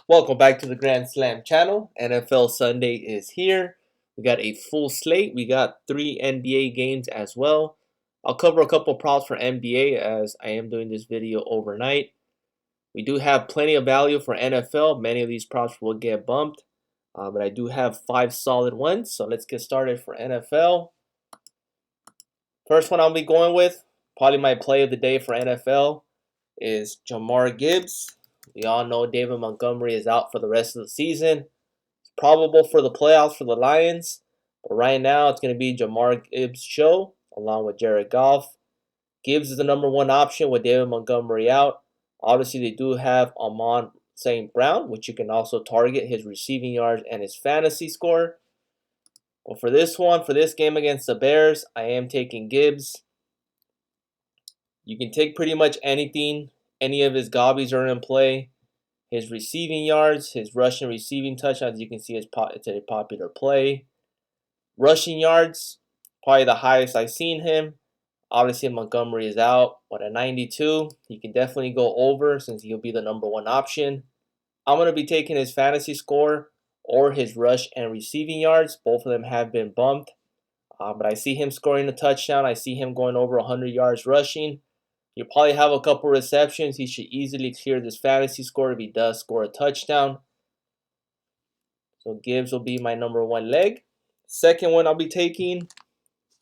Welcome back to the Grand Slam channel. NFL Sunday is here. We got a full slate. We got 3 NBA games as well. I'll cover a couple props for NBA as I am doing this video overnight. We do have plenty of value for NFL. Many of these props will get bumped, but I do have 5 solid ones. So let's get started for NFL. First one I'll be going with, probably my play of the day for NFL, is Jamar Gibbs. We all know David Montgomery is out for the rest of the season. It's probable for the playoffs for the Lions, but right now it's going to be Jamar Gibbs' show along with Jared Goff. Gibbs is the number one option with David Montgomery out. Obviously, they do have Amon St. Brown, which you can also target his receiving yards and his fantasy score. But for this one, for this game against the Bears, I am taking Gibbs. You can take pretty much anything. Any of his gobbies are in play. His receiving yards, his rushing receiving touchdowns, you can see it's a popular play. Rushing yards, probably the highest I've seen him. Obviously, Montgomery is out, but at 92, he can definitely go over since he'll be the number one option. I'm going to be taking his fantasy score or his rush and receiving yards. Both of them have been bumped, but I see him scoring a touchdown. I see him going over 100 yards rushing. He'll probably have a couple receptions. He should easily clear this fantasy score if he does score a touchdown. So Gibbs will be my number one leg. Second one I'll be taking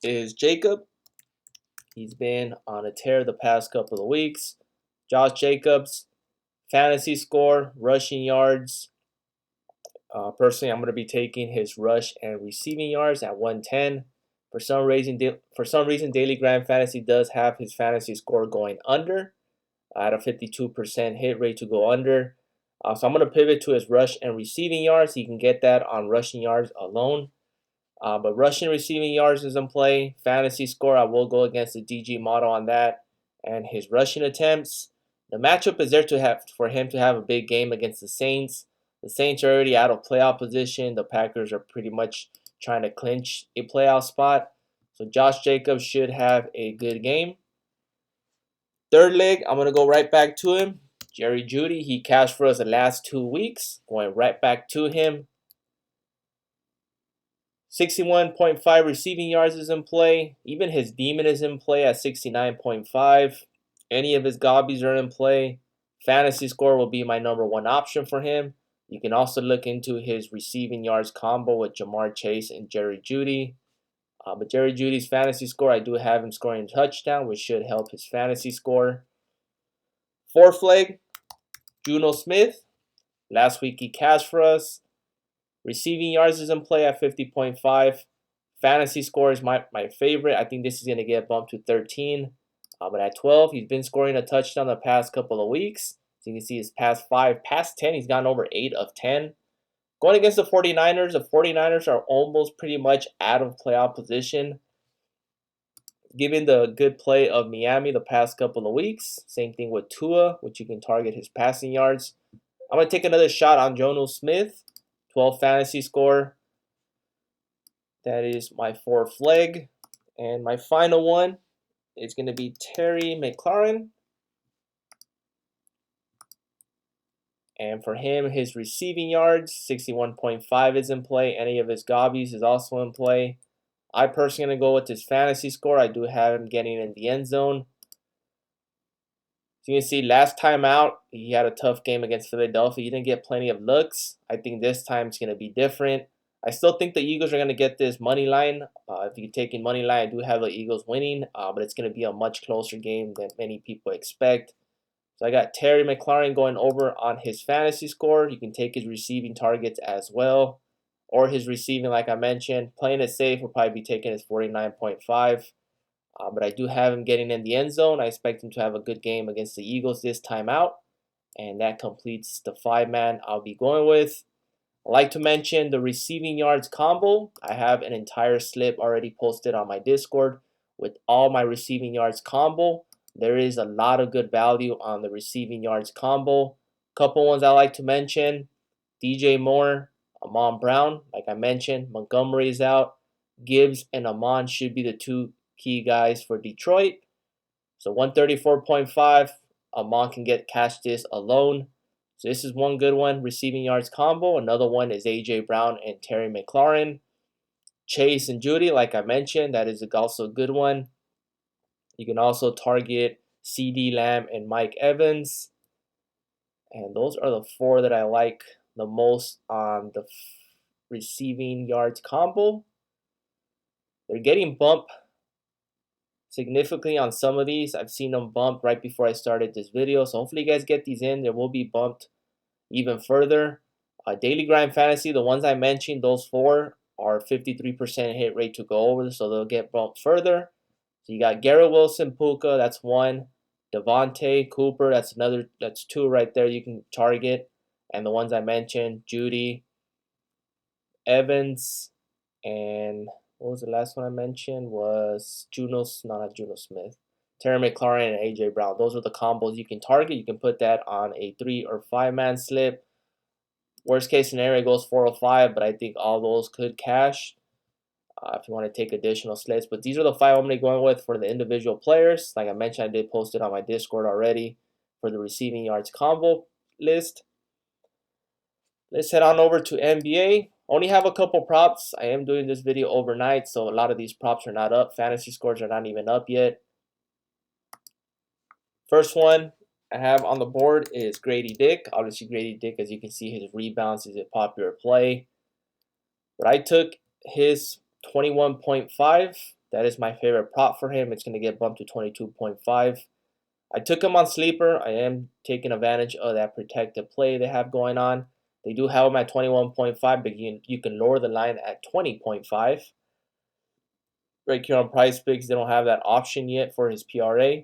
is Jacob. He's been on a tear the past couple of weeks. Josh Jacobs, fantasy score, rushing yards. Personally, I'm going to be taking his rush and receiving yards at 110. For some reason, Daily Grand Fantasy does have his fantasy score going under at a 52% hit rate to go under. So I'm going to pivot to his rush and receiving yards. He can get that on rushing yards alone. But rushing receiving yards is in play. Fantasy score, I will go against the DG model on that. And his rushing attempts. The matchup is there for him to have a big game against the Saints. The Saints are already out of playoff position. The Packers are pretty much trying to clinch a playoff spot. So Josh Jacobs should have a good game. Third leg, I'm going to go right back to him. Jerry Jeudy, he cashed for us the last 2 weeks. Going right back to him. 61.5 receiving yards is in play. Even his demon is in play at 69.5. Any of his gobbies are in play. Fantasy score will be my number one option for him. You can also look into his receiving yards combo with Jamar Chase and Jerry Jeudy. But Jerry Jeudy's fantasy score, I do have him scoring a touchdown, which should help his fantasy score. Fourth leg, Juno Smith. Last week he cashed for us. Receiving yards is in play at 50.5. Fantasy score is my favorite. I think this is going to get bumped to 13. But at 12, he's been scoring a touchdown the past couple of weeks. So you can see his past 5, past 10, he's gone over 8 of 10. Going against the 49ers are almost pretty much out of playoff position. Given the good play of Miami the past couple of weeks. Same thing with Tua, which you can target his passing yards. I'm going to take another shot on Jonnu Smith. 12 fantasy score. That is my fourth leg. And my final one is going to be Terry McLaurin. And for him, his receiving yards, 61.5 is in play. Any of his gobbies is also in play. I personally going to go with his fantasy score. I do have him getting in the end zone. So you can see last time out, he had a tough game against Philadelphia. He didn't get plenty of looks. I think this time it's going to be different. I still think the Eagles are going to get this money line. If you're taking money line, I do have the Eagles winning, but it's going to be a much closer game than many people expect. So I got Terry McLaurin going over on his fantasy score. You can take his receiving targets as well, or his receiving, like I mentioned. Playing it safe will probably be taking his 49.5. But I do have him getting in the end zone. I expect him to have a good game against the Eagles this time out. And that completes the 5-man I'll be going with. I'd like to mention the receiving yards combo. I have an entire slip already posted on my Discord with all my receiving yards combo. There is a lot of good value on the receiving yards combo. Couple ones I like to mention. DJ Moore, Amon Brown. Like I mentioned, Montgomery is out. Gibbs and Amon should be the 2 key guys for Detroit. So 134.5, Amon can catch this alone. So this is one good one, receiving yards combo. Another one is A.J. Brown and Terry McLaurin. Chase and Judy, like I mentioned, that is also a good one. You can also target CD Lamb and Mike Evans. And those are the 4 that I like the most on the receiving yards combo. They're getting bumped significantly on some of these. I've seen them bump right before I started this video. So hopefully you guys get these in. They will be bumped even further. Daily Grind Fantasy, the ones I mentioned, those 4 are 53% hit rate to go over, so they'll get bumped further. So you got Garrett Wilson, Puka, that's 1. Devontae Cooper, that's 2 right there you can target. And the ones I mentioned, Judy, Evans, and what was the last one I mentioned? Was not Juno Smith. Terry McLaurin and A.J. Brown. Those are the combos you can target. You can put that on a 3 or 5-man slip. Worst case scenario goes 4 or 5, but I think all those could cash if you want to take additional slips. But these are the 5 I'm going to be going with for the individual players. Like I mentioned, I did post it on my Discord already for the receiving yards combo list. Let's head on over to NBA. Only have a couple props. I am doing this video overnight, so a lot of these props are not up. Fantasy scores are not even up yet. First one I have on the board is Grady Dick. Obviously, Grady Dick, as you can see, his rebounds is a popular play. But I took his 21.5. That is my favorite prop for him. It's going to get bumped to 22.5. I took him on Sleeper. I am taking advantage of that protected play they have going on. They do have him at 21.5, but you can lower the line at 20.5. Right here on PrizePicks, they don't have that option yet for his PRA.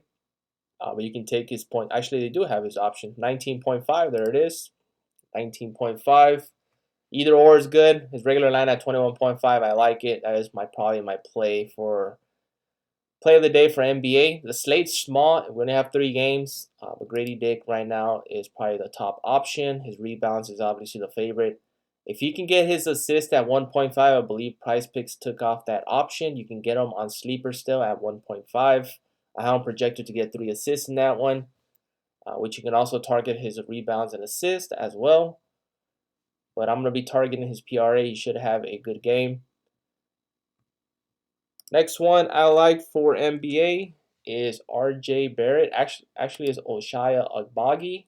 But you can take his point. Actually, they do have his option. 19.5, there it is. 19.5. Either or is good. His regular line at 21.5, I like it. That is probably my play of the day for NBA. The slate's small. We're gonna have 3 games. But Grady Dick right now is probably the top option. His rebounds is obviously the favorite. If you can get his assist at 1.5, I believe PrizePicks took off that option. You can get him on Sleeper still at 1.5. I have him projected to get 3 assists in that one, which you can also target his rebounds and assists as well. But I'm going to be targeting his PRA. He should have a good game. Next one I like for NBA is R.J. Barrett. Actually is Ochai Agbaji.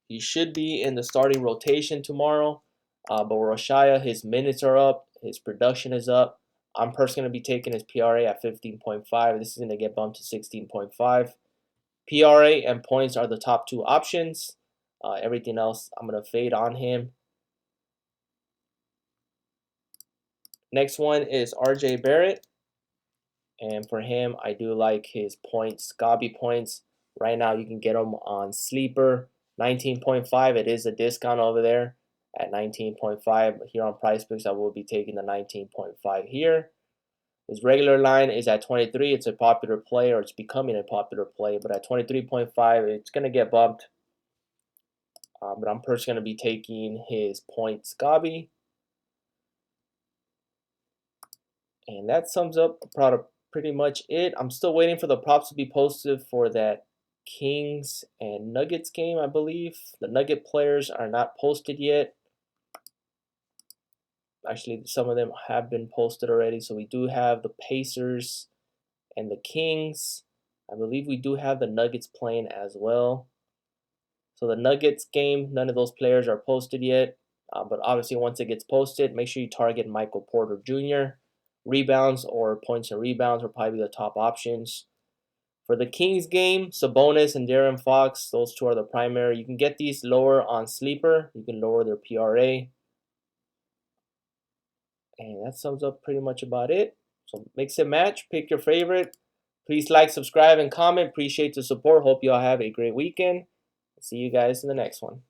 He should be in the starting rotation tomorrow. But with Ochai, his minutes are up. His production is up. I'm personally going to be taking his PRA at 15.5. This is going to get bumped to 16.5. PRA and points are the top 2 options. Everything else, I'm going to fade on him. Next one is R.J. Barrett. And for him, I do like his points, Gabi points. Right now, you can get him on Sleeper. 19.5, it is a discount over there at 19.5. Here on PrizePicks, I will be taking the 19.5 here. His regular line is at 23. It's a popular play, or it's becoming a popular play. But at 23.5, it's going to get bumped. But I'm personally going to be taking his points, Gabi. And that sums up pretty much it. I'm still waiting for the props to be posted for that Kings and Nuggets game, I believe. The Nugget players are not posted yet. Actually, some of them have been posted already. So we do have the Pacers and the Kings. I believe we do have the Nuggets playing as well. So the Nuggets game, none of those players are posted yet. But obviously, once it gets posted, make sure you target Michael Porter Jr. Rebounds or points and rebounds are probably the top options. For the Kings game, Sabonis and De'Aaron Fox, those 2 are the primary. You can get these lower on Sleeper. You can lower their PRA. And that sums up pretty much about it. So mix and match, pick your favorite. Please like, subscribe, and comment. Appreciate the support. Hope you all have a great weekend. See you guys in the next one.